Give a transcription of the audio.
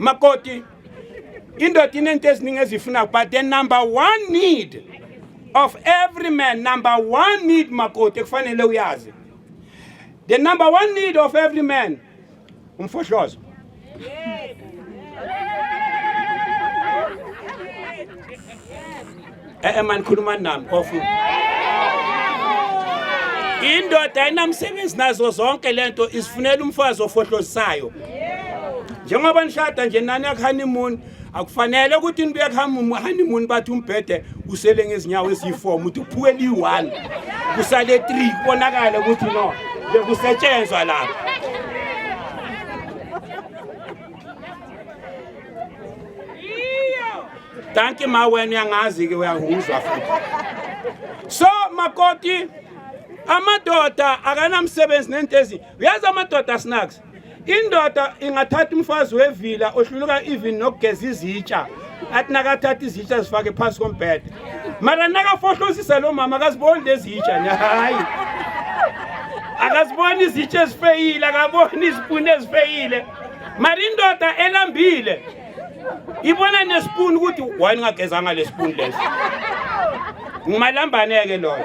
makoti indoda inento eziningi ezifuna, but the number one need of every man, number one need makoti ekufanele uyazi, the number one need of every man umfohlozo. Man khuluma nami ofu. Indoda ayinamsebenzi nazo zonke lento isifunela umfazi ofohlozisayo. Njengoba nishada nje nani yakhanimuni akufanele ukuthi nibuye honeymoon bathi umbhede usele ngezinyawo ezi4 uthi uphuke li1 kusale 3 kubonakala ukuthi no bekusetshenzwa lapha. Thank you ma wena uyangazi ke uyahuzwa futhi. So makoti amadoda akanamsebenzi nentezi. Uyazi amadoda snacks. Indoda ingathatha umfazi wevila ohluluka even nokugeza izitsha. Athi nakathatha izitsha zifake phansi kombhede. Mara nakafohlosisa lo mama akaziboni lezi zitsha hayi. Akaziboni izitsha ezifeyile, akaboni izipune ezifeyile. Mara indoda elambile ibona nespoon ukuthi wayini ngagezanga lespoon lesi. Ngumalambane ke loyo.